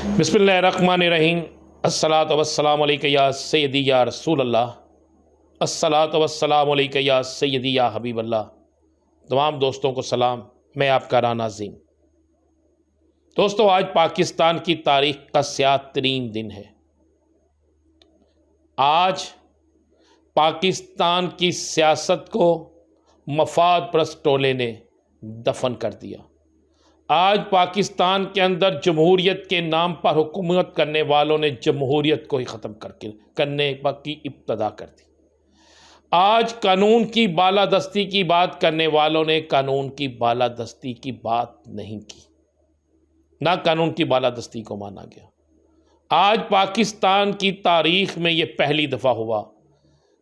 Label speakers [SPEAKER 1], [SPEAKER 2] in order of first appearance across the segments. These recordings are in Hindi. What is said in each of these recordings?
[SPEAKER 1] बिस्मिल्लाहिर्रहमानिर्रहीम। अस्सलातु वस्सलामु अलैका या सय्यदी या रसूल अल्लाह। अस्सलातु वस्सलामु अलैका या सय्यदी या हबीब अल्लाह। तमाम दोस्तों को सलाम, मैं आपका राना अज़ीम। दोस्तों, आज पाकिस्तान की तारीख का स्याह तरीन दिन है। आज पाकिस्तान की सियासत को मफाद परस्त टोले ने दफन कर दिया। आज पाकिस्तान के अंदर जमहूरियत के नाम पर हुकूमत करने वालों ने जमहूरियत को ही ख़त्म करने की इब्तदा कर दी। आज कानून की बालादस्ती की बात करने वालों ने कानून की बालादस्ती की बात नहीं की, ना कानून की बालादस्ती को माना गया। आज पाकिस्तान की तारीख में ये पहली दफ़ा हुआ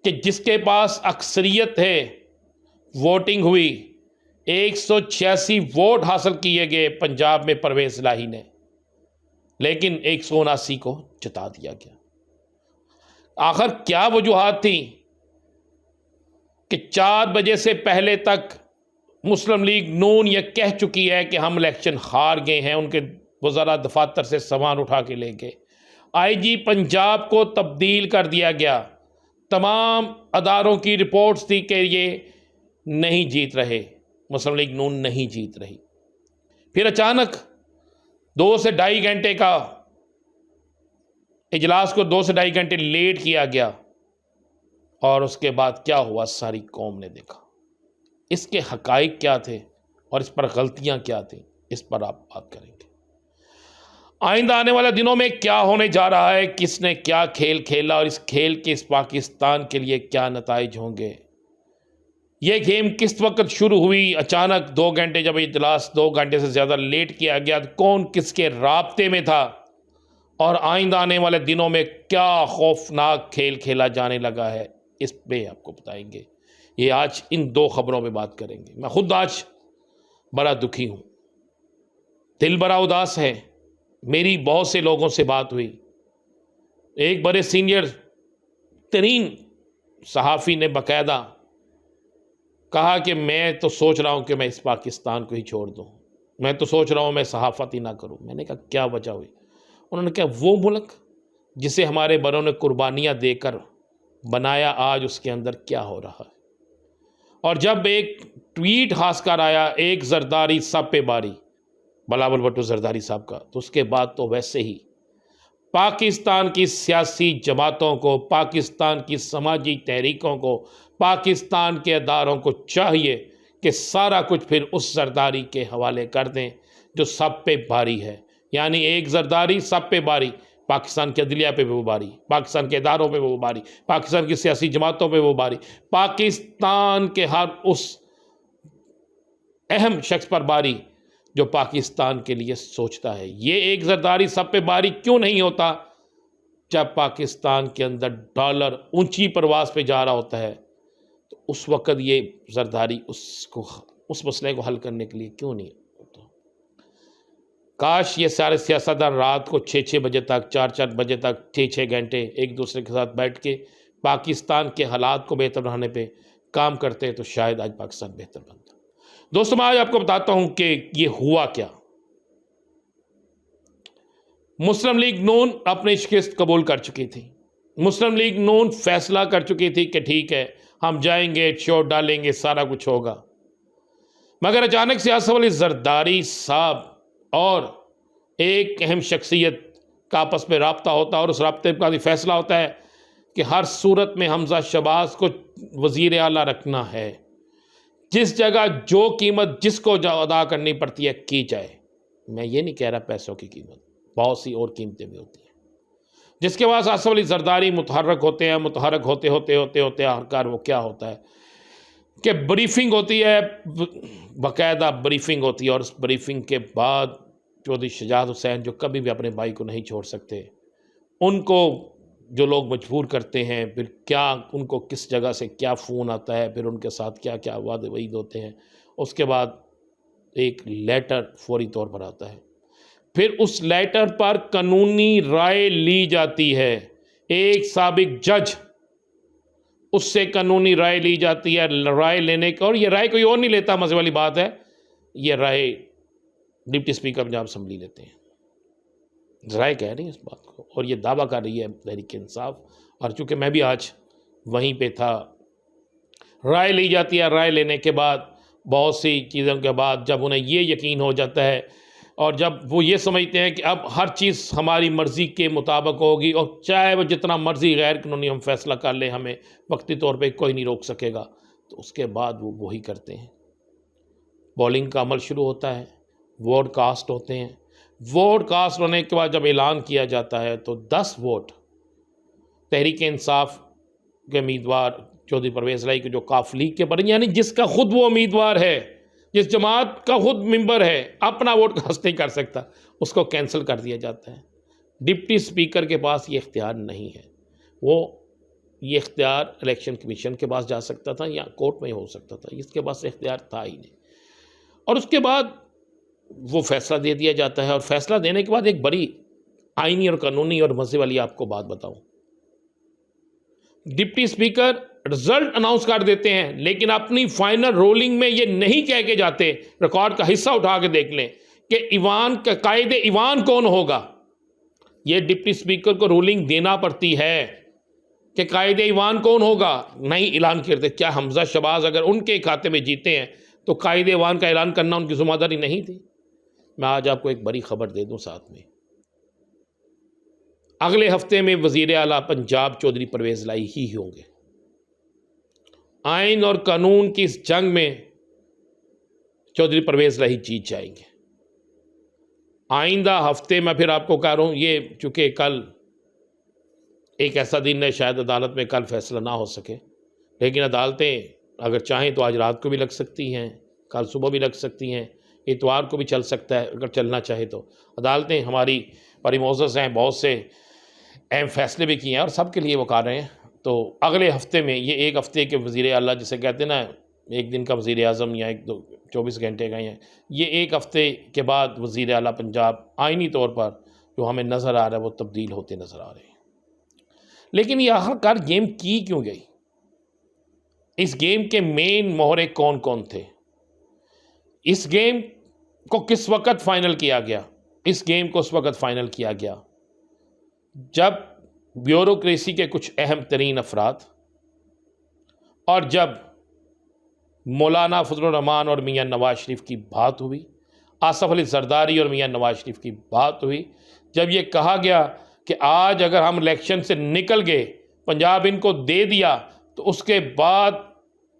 [SPEAKER 1] कि जिसके पास अक्सरियत है, वोटिंग हुई, 186 वोट हासिल किए गए पंजाब में परवेज़ इलाही ने, लेकिन 179 को जिता दिया गया। आखिर क्या वजूहात थी कि 4 बजे से पहले तक मुस्लिम लीग नून ये कह चुकी है कि हम इलेक्शन हार गए हैं। उनके वज़रा दफातर से सामान उठा के ले गए। IG पंजाब को तब्दील कर दिया गया। तमाम अदारों की रिपोर्ट्स थी कि ये नहीं जीत रहे, मुस्लिम लीग नून नहीं जीत रही। फिर अचानक 2 से ढाई घंटे का इजलास को 2 से ढाई घंटे लेट किया गया, और उसके बाद क्या हुआ सारी कौम ने देखा। इसके हकाइक क्या थे और इस पर गलतियां क्या थी, इस पर आप बात करेंगे। आइंदा आने वाले दिनों में क्या होने जा रहा है, किसने क्या खेल खेला और इस खेल के इस पाकिस्तान के लिए क्या नताइज होंगे। ये गेम किस वक्त शुरू हुई, अचानक 2 घंटे जब इजलास 2 घंटे से ज़्यादा लेट किया गया, कौन किसके राब्ते में था, और आइंदा आने वाले दिनों में क्या खौफनाक खेल खेला जाने लगा है, इस पे आपको बताएंगे। ये आज इन 2 खबरों में बात करेंगे। मैं खुद आज बड़ा दुखी हूँ, दिल बड़ा उदास है। मेरी बहुत से लोगों से बात हुई। एक बड़े सीनियर तरीन सहाफ़ी ने बाकायदा कहा कि मैं तो सोच रहा हूं कि मैं इस पाकिस्तान को ही छोड़ दूं, मैं तो सोच रहा हूं मैं सहाफ़त ही ना करूं। मैंने कहा क्या वजह हुई? उन्होंने कहा वो मुल्क जिसे हमारे बड़ों ने कुर्बानियां देकर बनाया, आज उसके अंदर क्या हो रहा है। और जब एक ट्वीट खासकर आया, एक जरदारी सब पे बारी, बिलावल भुट्टो जरदारी साहब का, तो उसके बाद तो वैसे ही पाकिस्तान की सियासी जमातों को, पाकिस्तान की समाजी तहरीकों को, पाकिस्तान के अदारों को चाहिए कि सारा कुछ फिर उस जरदारी के हवाले कर दें जो सब पे बारी है। यानी एक जरदारी सब पे बारी, पाकिस्तान के अदलिया पे वो बारी, पाकिस्तान के इदारों पे वो बारी, पाकिस्तान की सियासी जमातों पे वो बारी, पाकिस्तान के हर उस अहम शख्स पर बारी जो पाकिस्तान के लिए सोचता है। ये एक जरदारी सब पे बारी क्यों नहीं होता जब पाकिस्तान के अंदर डॉलर ऊंची परवास पे जा रहा होता है, तो उस वक़्त ये जरदारी उस मसले को हल करने के लिए क्यों नहीं होता। काश ये सारे सियासतदान रात को 6-6 बजे तक, 4-4 बजे तक, 6-6 घंटे एक दूसरे के साथ बैठ के पाकिस्तान के हालात को बेहतर बनाने पे काम करते, तो शायद आज पाकिस्तान बेहतर बनता। दोस्तों, मैं आज आपको बताता हूं कि ये हुआ क्या। मुस्लिम लीग नून अपनी शिकस्त कबूल कर चुकी थी। मुस्लिम लीग नून फैसला कर चुकी थी कि ठीक है, हम जाएंगे, शोर डालेंगे, सारा कुछ होगा। मगर अचानक से आसफ अली जरदारी साहब और एक अहम शख्सियत का आपस में रब्ता होता है, और उस रब्ते का भी फैसला होता है कि हर सूरत में हमजा शहबाज को वज़ीर आला रखना है। जिस जगह जो कीमत जिसको अदा करनी पड़ती है की जाए। मैं ये नहीं कह रहा पैसों की कीमत, बहुत सी और कीमतें भी होती हैं। जिसके पास आसफ अली जरदारी मुतहर्रक होते हैं, मुतहर्रक होते होते होते होते आखिरकार वो क्या होता है कि ब्रीफिंग होती है, बाकायदा ब्रीफिंग होती है, और उस ब्रीफिंग के बाद चौधरी शुजात हुसैन, जो कभी भी अपने भाई को नहीं छोड़ सकते, उनको जो लोग मजबूर करते हैं, फिर क्या उनको किस जगह से क्या फ़ोन आता है, फिर उनके साथ क्या क्या वादे वईद होते हैं। उसके बाद एक लेटर फौरी तौर पर आता है, फिर उस लेटर पर कानूनी राय ली जाती है। एक साबिक जज, उससे कानूनी राय ली जाती है। राय लेने का, और ये राय कोई और नहीं लेता, मज़े वाली बात है, ये राय डिप्टी स्पीकर पंजाब असेंबली लेते हैं। राय कह रही है इस बात को, और ये दावा कर रही है तहरीक इंसाफ। और चूँकि मैं भी आज वहीं पे था, राय ली जाती है, राय लेने के बाद बहुत सी चीज़ों के बाद जब उन्हें ये यकीन हो जाता है और जब वो ये समझते हैं कि अब हर चीज़ हमारी मर्ज़ी के मुताबिक होगी और चाहे वो जितना मर्ज़ी गैर कानूनी हम फैसला कर लें, हमें वक्ती तौर पे कोई नहीं रोक सकेगा, तो उसके बाद वो वही करते हैं। बॉलिंग का अमल शुरू होता है, वोट कास्ट होते हैं। वोट कास्ट होने के बाद जब ऐलान किया जाता है तो 10 वोट तहरीक इंसाफ के उम्मीदवार चौधरी परवेज़ लाई के जो काफ लीग के बने, यानी जिसका खुद वो उम्मीदवार है, जिस जमात का खुद मेंबर है, अपना वोट कास्ट नहीं कर सकता, उसको कैंसिल कर दिया जाता है। डिप्टी स्पीकर के पास ये इख्तियार नहीं है। वो ये इख्तियार इलेक्शन कमीशन के पास जा सकता था या कोर्ट में हो सकता था, इसके पास इख्तियार था ही नहीं। और उसके बाद वो फैसला दे दिया जाता है, और फैसला देने के बाद एक बड़ी आईनी और कानूनी और मज़े वाली आपको बात बताऊं, डिप्टी स्पीकर रिजल्ट अनाउंस कर देते हैं, लेकिन अपनी फाइनल रोलिंग में ये नहीं कह के जाते, रिकॉर्ड का हिस्सा उठा के देख लें कि ईवान का कायदे ईवान कौन होगा। ये डिप्टी स्पीकर को रूलिंग देना पड़ती है कि कायदे ईवान कौन होगा, नहीं ऐलान करते। क्या हमजा शबाज अगर उनके खाते में जीते हैं तो कायदे ईवान का ऐलान करना उनकी जिम्मेदारी नहीं थी। मैं आज आपको एक बड़ी खबर दे दूं साथ में, अगले हफ्ते में वजीर आला पंजाब चौधरी परवेज़ लाई ही होंगे। आइन और कानून की इस जंग में चौधरी परवेज़ लाई जीत जाएंगे। आइंदा हफ्ते में फिर आपको कह रहा हूँ, ये चूँकि कल एक ऐसा दिन है शायद अदालत में कल फैसला ना हो सके, लेकिन अदालतें अगर चाहें तो आज रात को भी लग सकती हैं, कल सुबह भी लग सकती हैं, इतवार को भी चल सकता है अगर चलना चाहे तो। अदालतें हमारी बड़ी मोअज़्ज़ज़ हैं, बहुत से अहम फैसले भी किए हैं और सब के लिए वो कर रहे हैं। तो अगले हफ्ते में ये एक हफ्ते के वज़ीर आला जिसे कहते हैं ना, एक दिन का वज़ीर आज़म या 24 घंटे का, ये एक हफ्ते के बाद वज़ीर आला पंजाब आइनी तौर पर जो हमें नज़र आ रहा है वो तब्दील होते नज़र आ रहे हैं। लेकिन ये आखिरकार गेम की क्यों गई? इस गेम के मेन मोहरे कौन कौन थे? इस गेम को किस वक़्त फ़ाइनल किया गया? इस गेम को उस वक़्त फ़ाइनल किया गया जब ब्यूरोक्रेसी के कुछ अहम तरीन अफराद और जब मौलाना फजलुर रहमान और मियाँ नवाज शरीफ की बात हुई, आसफ़ अली ज़रदारी और मियाँ नवाज शरीफ की बात हुई, जब ये कहा गया कि आज अगर हम इलेक्शन से निकल गए, पंजाब इनको दे दिया, तो उसके बाद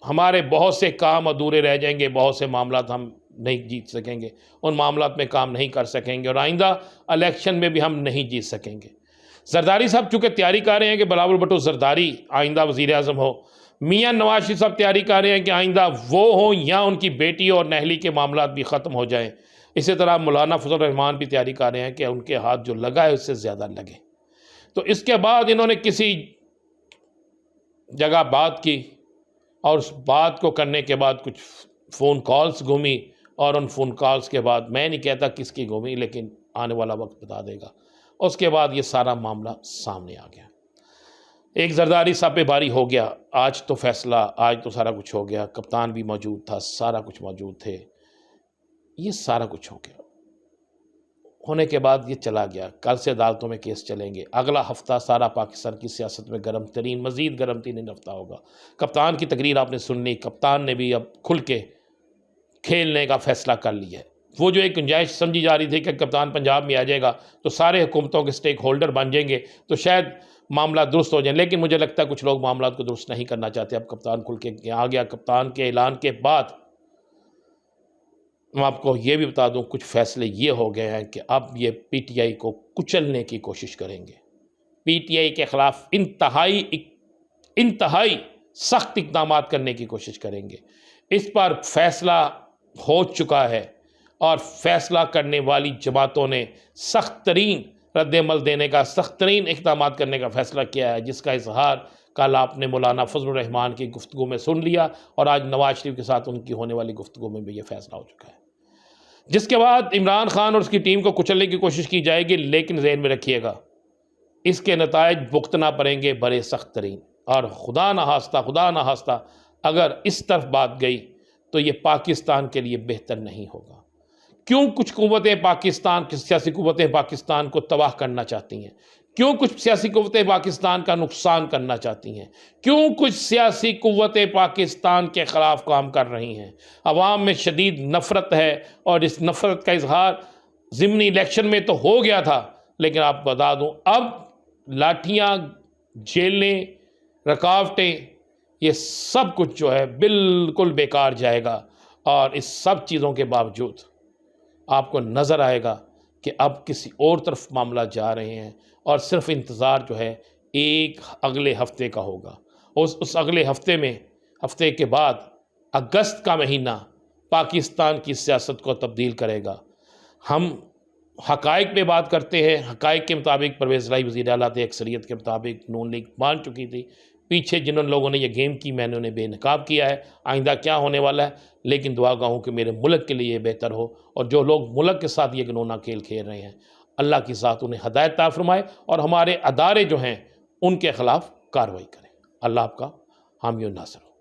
[SPEAKER 1] हमारे बहुत से काम अधूरे रह जाएंगे, बहुत से मामलात हम नहीं जीत सकेंगे, उन मामलात में काम नहीं कर सकेंगे और आइंदा इलेक्शन में भी हम नहीं जीत सकेंगे। ज़रदारी साहब चूँकि तैयारी कर रहे हैं कि बिलावल भुट्टो ज़रदारी आइंदा वज़ीर आज़म हो, मियाँ नवाज शरीफ साहब तैयारी कर रहे हैं कि आइंदा वो हो या उनकी बेटी और नहली के मामलात भी ख़त्म हो जाएं। इसी तरह मौलाना फजल रहमान भी तैयारी कर रहे हैं कि उनके हाथ जो लगा है उससे ज़्यादा लगे। तो इसके बाद इन्होंने किसी जगह बात की और उस बात को करने के बाद कुछ फ़ोन कॉल्स घूमी और उन फ़ोन कॉल्स के बाद, मैं नहीं कहता किसकी घूमी, लेकिन आने वाला वक्त बता देगा। उसके बाद ये सारा मामला सामने आ गया। एक ज़रदारी साहब पे बारी हो गया, आज तो फैसला, आज तो सारा कुछ हो गया, कप्तान भी मौजूद था, सारा कुछ मौजूद थे, ये सारा कुछ हो गया। होने के बाद ये चला गया, कल से अदालतों में केस चलेंगे, अगला हफ्ता सारा पाकिस्तान की सियासत में गर्म तरीन, मज़ीद गर्म तरीन हफ्ता होगा। कप्तान की तकरीर आपने सुननी, कप्तान ने भी अब खुल के खेलने का फ़ैसला कर लिया है। वो जो एक गुंजाइश समझी जा रही थी कि कप्तान पंजाब में आ जाएगा तो सारे हुकूमतों के स्टेक होल्डर बन जाएंगे तो शायद मामला दुरुस्त हो जाए, लेकिन मुझे लगता है कुछ लोग मामला को दुरुस्त नहीं करना चाहते। अब कप्तान खुल के आ गया। कप्तान के ऐलान के बाद मैं आपको ये भी बता दूं, कुछ फैसले ये हो गए हैं कि अब ये पीटीआई को कुचलने की कोशिश करेंगे। पीटीआई के ख़िलाफ़ इंतहाई सख्त इक़दाम करने की कोशिश करेंगे। इस पर फैसला हो चुका है और फैसला करने वाली जमातों ने सख्त तरीन रद्द-ए-अमल देने का, सख्त तरीन इक़दाम करने का फ़ैसला किया है, जिसका इजहार कल आपने मौलाना फजलुर रहमान की गुफ्तगू में सुन लिया और आज नवाज शरीफ के साथ उनकी होने वाली गुफ्तगू में भी ये फ़ैसला हो चुका है। जिसके बाद इमरान खान और उसकी टीम को कुचलने की कोशिश की जाएगी, लेकिन ज़हन में रखिएगा इसके नताइज भुगतना पड़ेंगे बड़े सख्त तरीन। और खुदा न खास्ता अगर इस तरफ बात गई तो ये पाकिस्तान के लिए बेहतर नहीं होगा। क्यों कुछ क़ुव्वतें पाकिस्तान की सियासी क़ुव्वतें पाकिस्तान को तबाह करना चाहती हैं, क्यों कुछ सियासी क़ुव्वतें पाकिस्तान का नुकसान करना चाहती हैं, क्यों कुछ सियासी क़ुव्वतें पाकिस्तान के ख़िलाफ़ काम कर रही हैं। अवाम में शदीद नफ़रत है और इस नफ़रत का इजहार ज़िमनी इलेक्शन में तो हो गया था, लेकिन आपको बता दूं अब लाठियां, जेलें, रुकावटें, ये सब कुछ जो है बिल्कुल बेकार जाएगा। और इस सब चीज़ों के बावजूद आपको नज़र आएगा कि अब किसी और तरफ मामला जा रहे हैं और सिर्फ इंतज़ार जो है एक अगले हफ्ते का होगा। उस अगले हफ्ते में, हफ्ते के बाद अगस्त का महीना पाकिस्तान की सियासत को तब्दील करेगा। हम हक़ाइक़ पे बात करते हैं, हक़ाइक़ के मुताबिक परवेज़ इलाही वज़ीर आला थे, अक्सरियत के मुताबिक नून लीग मान चुकी थी। पीछे जिन लोगों ने ये गेम की, मैंने उन्हें बेनकाब किया है। आइंदा क्या होने वाला है, लेकिन दुआ गो कि मेरे मुल्क के लिए ये बेहतर हो, और जो लोग मुल्क के साथ ये घिनौना खेल खेल रहे हैं, अल्लाह की ज़ात उन्हें हदायत अता फ़रमाए और हमारे अदारे जो हैं उनके ख़िलाफ़ कार्रवाई करें। अल्लाह आपका हामी और नासिर हो।